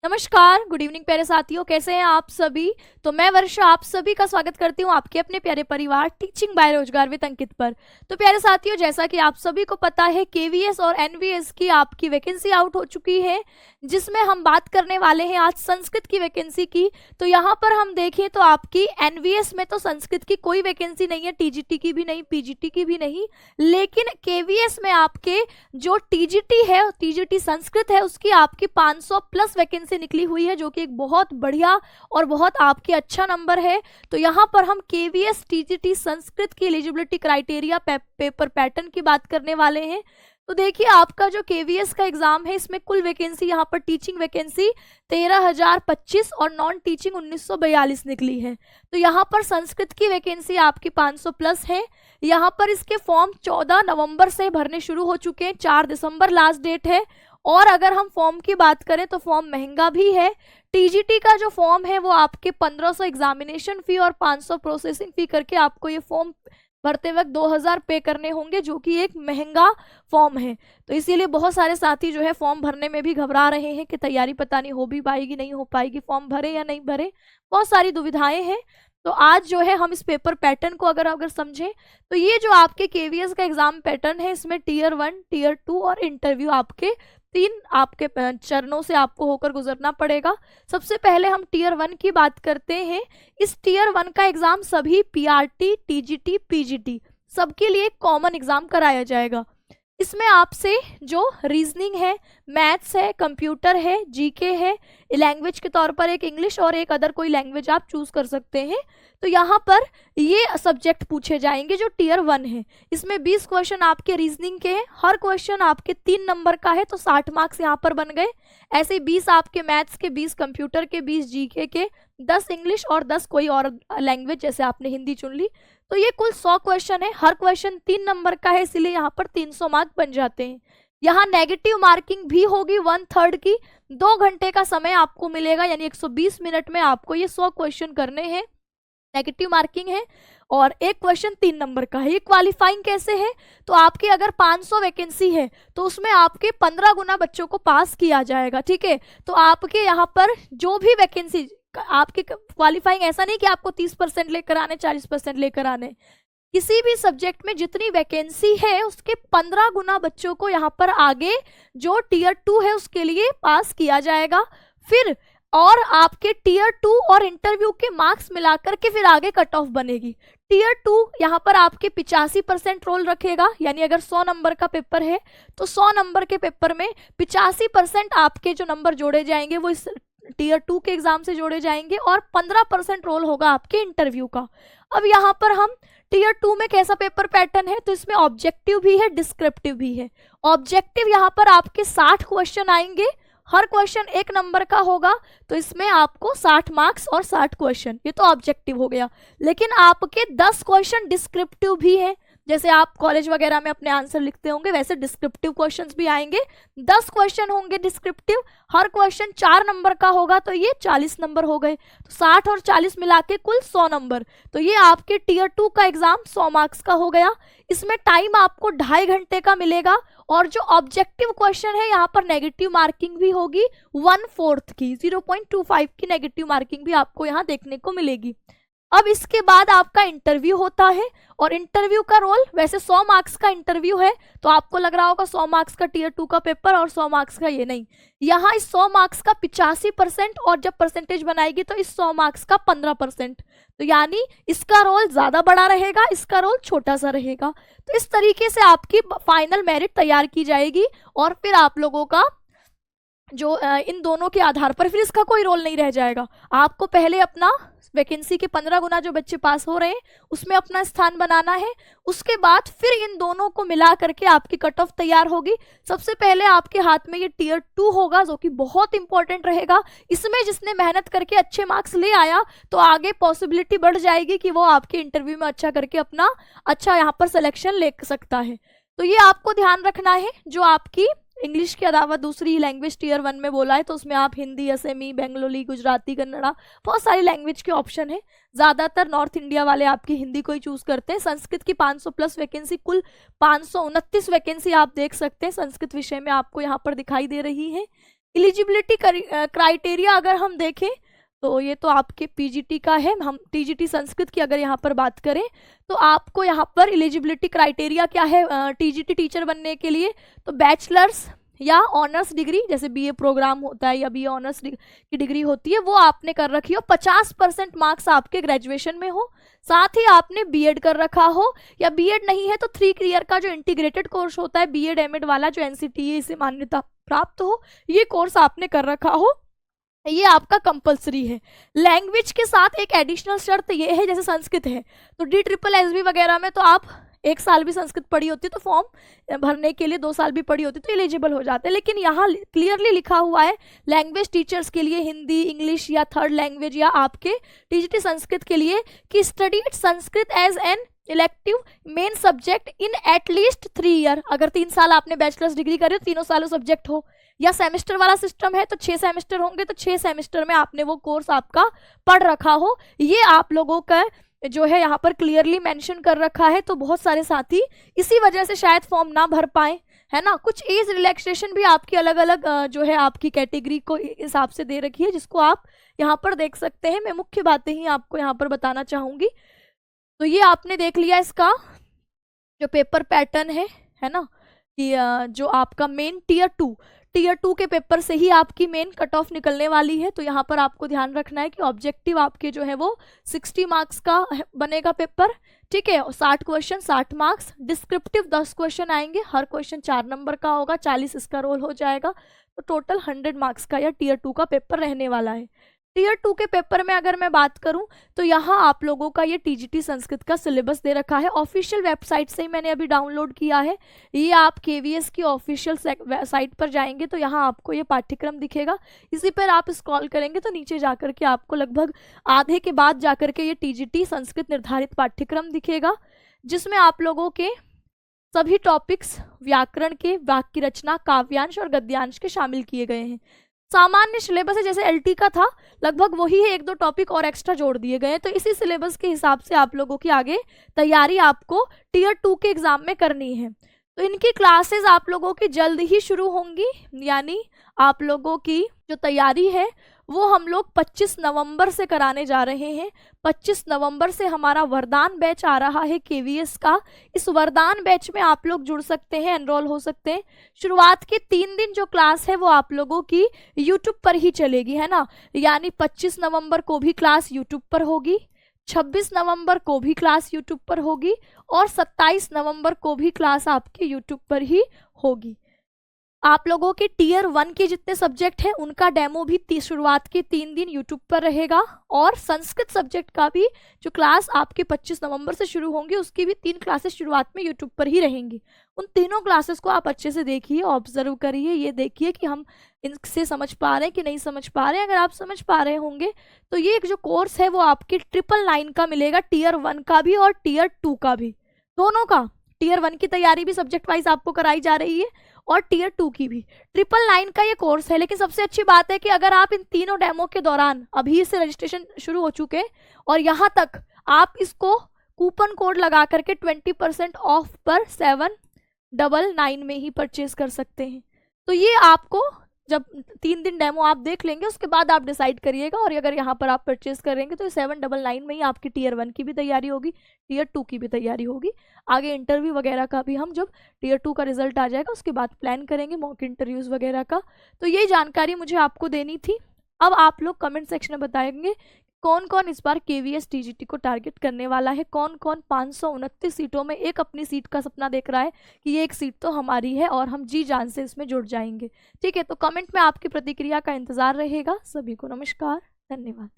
नमस्कार, good evening प्यारे साथियों, कैसे हैं आप सभी। तो मैं वर्षा आप सभी का स्वागत करती हूं आपके अपने प्यारे परिवार टीचिंग बाय रोजगार विद अंकित पर। तो प्यारे साथियों, जैसा कि आप सभी को पता है केवीएस और एनवीएस की आपकी वैकेंसी आउट हो चुकी है, जिसमें हम बात करने वाले हैं आज संस्कृत की वैकेंसी की। तो यहाँ पर हम देखें तो आपकी एनवीएस में तो संस्कृत की कोई वैकेंसी नहीं है, टीजीटी की भी नहीं, पीजीटी की भी नहीं, लेकिन केवीएस में आपके जो टीजीटी है, टीजीटी संस्कृत है, उसकी आपकी 500 प्लस वैकेंसी निकली हुई है, जो कि एक बहुत बढ़िया और बहुत आपके अच्छा नंबर है। तो यहाँ पर हम केवीएस टीजीटी संस्कृत की एलिजिबिलिटी क्राइटेरिया पेपर पैटर्न की बात करने वाले हैं। तो देखिए, आपका जो केवीएस का एग्जाम है, इसमें कुल वैकेंसी यहाँ पर टीचिंग वैकेंसी 13,025 और नॉन टीचिंग 1942 निकली है। तो यहाँ पर संस्कृत की वैकेंसी आपकी 500 प्लस है। यहाँ पर इसके फॉर्म 14 नवंबर से भरने शुरू हो चुके हैं, 4 दिसंबर लास्ट डेट है। और अगर हम फॉर्म की बात करें तो फॉर्म महंगा भी है। टीजीटी का जो फॉर्म है वो आपके 1500 एग्जामिनेशन फी और 500 प्रोसेसिंग फी करके आपको ये फॉर्म भरते वक्त 2000 पे करने होंगे, जो कि एक महंगा फॉर्म है। तो इसीलिए बहुत सारे साथी जो है फॉर्म भरने में भी घबरा रहे हैं कि तैयारी पता नहीं हो भी पाएगी नहीं हो पाएगी, फॉर्म भरे या नहीं भरे, बहुत सारी दुविधाएं हैं। तो आज जो है हम इस पेपर पैटर्न को अगर समझें तो ये जो आपके केवीएस का एग्जाम पैटर्न है, इसमें टीयर 1, टीयर 2 और इंटरव्यू आपके 3 आपके चरणों से आपको होकर गुजरना पड़ेगा। सबसे पहले हम टीयर 1 की बात करते हैं। इस टीयर 1 का एग्जाम सभी पीआरटी, टीजीटी, पीजीटी सबके लिए कॉमन एग्जाम कराया जाएगा। इसमें आपसे जो रीजनिंग है, मैथ्स है, कंप्यूटर है, जीके है, लैंग्वेज के तौर पर एक इंग्लिश और एक अदर कोई लैंग्वेज आप चूज कर सकते हैं। तो यहाँ पर ये सब्जेक्ट पूछे जाएंगे जो टीयर 1 है। इसमें 20 क्वेश्चन आपके रीजनिंग के हैं, हर क्वेश्चन आपके 3 नंबर का है, तो 60 मार्क्स यहाँ पर बन गए। ऐसे 20 आपके मैथ्स के, 20 कंप्यूटर के, 20 जीके के, 10 इंग्लिश और 10 कोई और लैंग्वेज, जैसे आपने हिंदी चुन ली। तो ये कुल 100 क्वेश्चन है, हर क्वेश्चन 3 नंबर का है, इसलिए यहाँ पर 300 मार्क बन जाते हैं। यहाँ नेगेटिव मार्किंग भी होगी 1/3 की। 2 घंटे का समय आपको मिलेगा, यानी 120 मिनट में आपको ये 100 क्वेश्चन करने हैं। नेगेटिव मार्किंग है और एक क्वेश्चन 3 नंबर का है। ये क्वालिफाइंग कैसे है, तो आपके अगर 500 वैकेंसी है तो उसमें आपके 15 गुना बच्चों को पास किया जाएगा, ठीक है। तो आपके यहाँ पर जो भी वैकेंसी आपकी क्वालिफाइंग, ऐसा नहीं कि आपको 30% लेकर आने, 40% लेकर आने, किसी भी सब्जेक्ट में जितनी वैकेंसी है उसके 15 गुना बच्चों को यहाँ पर आगे जो टीयर 2 है उसके लिए पास किया जाएगा। फिर और आपके टीयर 2 और इंटरव्यू के मार्क्स मिलाकर के फिर आगे कट ऑफ बनेगी। टीयर 2 यहाँ पर आपके 85% रोल रखेगा, यानी अगर 100 नंबर का पेपर है तो 100 नंबर के पेपर में 85% आपके जो नंबर जोड़े जाएंगे वो इस टीयर 2 के एग्जाम से जोड़े जाएंगे और 15% रोल होगा आपके इंटरव्यू का। अब यहाँ पर हम टीयर 2 में कैसा पेपर पैटर्न है, तो इसमें ऑब्जेक्टिव भी है, डिस्क्रिप्टिव भी है। ऑब्जेक्टिव यहाँ पर आपके 60 क्वेश्चन आएंगे, हर क्वेश्चन 1 नंबर का होगा, तो इसमें आपको 60 मार्क्स और 60 क्वेश्चन, ये तो ऑब्जेक्टिव हो गया। लेकिन आपके 10 क्वेश्चन डिस्क्रिप्टिव भी है, जैसे आप कॉलेज वगैरह में अपने आंसर लिखते होंगे वैसे डिस्क्रिप्टिव क्वेश्चंस भी आएंगे। 10 क्वेश्चन होंगे डिस्क्रिप्टिव, हर क्वेश्चन 4 नंबर का होगा, तो ये 40 नंबर हो गए। तो 60 और 40 मिला के कुल 100 नंबर। तो ये आपके टीयर 2 का एग्जाम 100 मार्क्स का हो गया। इसमें टाइम आपको 2.5 घंटे का मिलेगा और जो ऑब्जेक्टिव क्वेश्चन है यहाँ पर नेगेटिव मार्किंग भी होगी 1/4 की, 0.25 की नेगेटिव मार्किंग भी आपको यहाँ देखने को मिलेगी। अब इसके बाद आपका इंटरव्यू होता है और इंटरव्यू का रोल, वैसे 100 मार्क्स का इंटरव्यू है, तो आपको लग रहा होगा 100 मार्क्स का टीयर 2 का पेपर और 100 मार्क्स का, ये नहीं। यहाँ इस 100 मार्क्स का 85% और जब परसेंटेज बनाएगी तो इस 100 मार्क्स का 15%, तो यानी इसका रोल ज्यादा बड़ा रहेगा, इसका रोल छोटा सा रहेगा। तो इस तरीके से आपकी फाइनल मेरिट तैयार की जाएगी और फिर आप लोगों का जो इन दोनों के आधार पर फिर इसका कोई रोल नहीं रह जाएगा। आपको पहले अपना वैकेंसी के 15 गुना जो बच्चे पास हो रहे हैं उसमें अपना स्थान बनाना है, उसके बाद फिर इन दोनों को मिला करके आपकी कट ऑफ तैयार होगी। सबसे पहले आपके हाथ में ये टीयर 2 होगा, जो कि बहुत इंपॉर्टेंट रहेगा। इसमें जिसने मेहनत करके अच्छे मार्क्स ले आया तो आगे पॉसिबिलिटी बढ़ जाएगी कि वो आपके इंटरव्यू में अच्छा करके अपना अच्छा यहाँ पर सिलेक्शन ले सकता है। तो ये आपको ध्यान रखना है। जो आपकी इंग्लिश के अलावा दूसरी लैंग्वेज टीयर 1 में बोला है तो उसमें आप हिंदी, असमी, बेंगलोली, गुजराती, कन्नड़ा, बहुत सारी लैंग्वेज के ऑप्शन है। ज़्यादातर नॉर्थ इंडिया वाले आपकी हिंदी को ही चूज करते हैं। संस्कृत की 500 प्लस वैकेंसी, कुल 529 वैकेंसी आप देख सकते हैं संस्कृत विषय में आपको यहाँ पर दिखाई दे रही है। एलिजिबिलिटी क्राइटेरिया अगर हम देखें तो ये तो आपके पीजीटी का है, हम टीजीटी संस्कृत की अगर यहाँ पर बात करें तो आपको यहाँ पर एलिजिबिलिटी क्राइटेरिया क्या है टीजीटी टीचर बनने के लिए, तो बैचलर्स या ऑनर्स डिग्री, जैसे बीए प्रोग्राम होता है या बीए ऑनर्स की डिग्री होती है, वो आपने कर रखी हो, 50% मार्क्स आपके ग्रेजुएशन में हो, साथ ही आपने बीएड कर रखा हो, या बीएड नहीं है तो 3 ईयर का जो इंटीग्रेटेड कोर्स होता है बीएड एमएड वाला जो एनसीटीई से मान्यता प्राप्त हो, ये कोर्स आपने कर रखा हो, ये आपका कंपलसरी है। लैंग्वेज के साथ एक एडिशनल शर्त ये है, जैसे संस्कृत है तो DSSB वगैरह में तो आप 1 साल भी संस्कृत पढ़ी होती है तो फॉर्म भरने के लिए 2 साल भी पढ़ी होती है तो एलिजिबल हो जाते हैं, लेकिन यहाँ क्लियरली लिखा हुआ है लैंग्वेज टीचर्स के लिए हिंदी, इंग्लिश या थर्ड लैंग्वेज या आपके टीजीटी संस्कृत के लिए कि studied Sanskrit as an elective main subject in at least 3 year. अगर 3 साल आपने बैचलर्स डिग्री करी तो तीनों सालों सब्जेक्ट हो, या सेमेस्टर वाला सिस्टम है तो 6 सेमेस्टर होंगे तो 6 सेमेस्टर में आपने वो कोर्स आपका पढ़ रखा हो, ये आप लोगों का जो है यहाँ पर क्लियरली मेंशन कर रखा है। तो बहुत सारे साथी इसी वजह से शायद फॉर्म ना भर पाए, है ना। कुछ एज रिलैक्सेशन भी आपकी अलग अलग जो है आपकी कैटेगरी को हिसाब से दे रखी है, जिसको आप यहाँ पर देख सकते हैं। मैं मुख्य बातें ही आपको यहाँ पर बताना चाहूंगी। तो ये आपने देख लिया इसका जो पेपर पैटर्न है ना, कि जो आपका मेन टीयर 2 के पेपर से ही आपकी मेन कट ऑफ निकलने वाली है। तो यहाँ पर आपको ध्यान रखना है कि ऑब्जेक्टिव आपके जो है वो 60 मार्क्स का बनेगा पेपर, ठीक है, और 60 क्वेश्चन 60 मार्क्स। डिस्क्रिप्टिव 10 क्वेश्चन आएंगे, हर क्वेश्चन 4 नंबर का होगा, 40 इसका रोल हो जाएगा, तो टोटल 100 मार्क्स का यह टीयर 2 का पेपर रहने वाला है। टीयर 2 के पेपर में अगर मैं बात करूं तो यहाँ आप लोगों का ये टीजीटी संस्कृत का सिलेबस दे रखा है, ऑफिशियल वेबसाइट से ही मैंने अभी डाउनलोड किया है। ये आप केवीएस की ऑफिशियल साइट पर जाएंगे तो यहाँ आपको ये पाठ्यक्रम दिखेगा, इसी पर आप स्क्रॉल करेंगे तो नीचे जाकर के आपको लगभग आधे के बाद जाकर के ये टीजीटी संस्कृत निर्धारित पाठ्यक्रम दिखेगा, जिसमें आप लोगों के सभी टॉपिक्स व्याकरण के, वाक्य रचना, काव्यांश और गद्यांश के शामिल किए गए हैं। सामान्य सिलेबस है, जैसे एलटी का था लगभग वही है, 1-2 टॉपिक और एक्स्ट्रा जोड़ दिए गए हैं। तो इसी सिलेबस के हिसाब से आप लोगों की आगे तैयारी आपको टीयर 2 के एग्जाम में करनी है। तो इनकी क्लासेस आप लोगों की जल्द ही शुरू होंगी, यानी आप लोगों की जो तैयारी है वो हम लोग 25 नवंबर से कराने जा रहे हैं। 25 नवंबर से हमारा वरदान बैच आ रहा है केवीएस का। इस वरदान बैच में आप लोग जुड़ सकते हैं, एनरोल हो सकते हैं। शुरुआत के 3 दिन जो क्लास है वो आप लोगों की यूट्यूब पर ही चलेगी, है ना, यानी 25 नवंबर को भी क्लास यूट्यूब पर होगी, 26 नवंबर को भी क्लास यूट्यूब पर होगी और 27 नवंबर को भी क्लास आपके यूट्यूब पर ही होगी। आप लोगों के टीयर 1 के जितने सब्जेक्ट हैं उनका डेमो भी शुरुआत के 3 दिन यूट्यूब पर रहेगा, और संस्कृत सब्जेक्ट का भी जो क्लास आपके 25 नवंबर से शुरू होंगी उसकी भी 3 क्लासेस शुरुआत में यूट्यूब पर ही रहेंगी। उन तीनों क्लासेस को आप अच्छे से देखिए, ऑब्जर्व करिए, ये देखिए कि हम इनसे समझ पा रहे हैं कि नहीं समझ पा रहे हैं। अगर आप समझ पा रहे होंगे तो ये एक जो कोर्स है वो आपके 999 का मिलेगा, टीयर 1 का भी और टीयर 2 का भी, दोनों का। टीयर 1 की तैयारी भी सब्जेक्ट वाइज आपको कराई जा रही है और टीयर 2 की भी। 999 का ये कोर्स है। लेकिन सबसे अच्छी बात है कि अगर आप इन तीनों डेमो के दौरान, अभी से रजिस्ट्रेशन शुरू हो चुके और यहाँ तक आप इसको कूपन कोड लगा करके 20% ऑफ पर 799 में ही परचेज कर सकते हैं। तो ये आपको जब 3 दिन डेमो आप देख लेंगे उसके बाद आप डिसाइड करिएगा, और अगर यहाँ पर आप परचेज करेंगे तो 799 में ही आपकी टीयर 1 की भी तैयारी होगी, टीयर 2 की भी तैयारी होगी। आगे इंटरव्यू वगैरह का भी हम जब टीयर 2 का रिजल्ट आ जाएगा उसके बाद प्लान करेंगे, मॉक इंटरव्यूज वगैरह का। तो ये जानकारी मुझे आपको देनी थी। अब आप लोग कमेंट सेक्शन में बताएंगे कौन कौन इस बार केवीएस टीजीटी को टारगेट करने वाला है, कौन कौन 529 सीटों में एक अपनी सीट का सपना देख रहा है कि ये एक सीट तो हमारी है और हम जी जान से इसमें जुड़ जाएंगे। ठीक है, तो कमेंट में आपकी प्रतिक्रिया का इंतजार रहेगा। सभी को नमस्कार, धन्यवाद।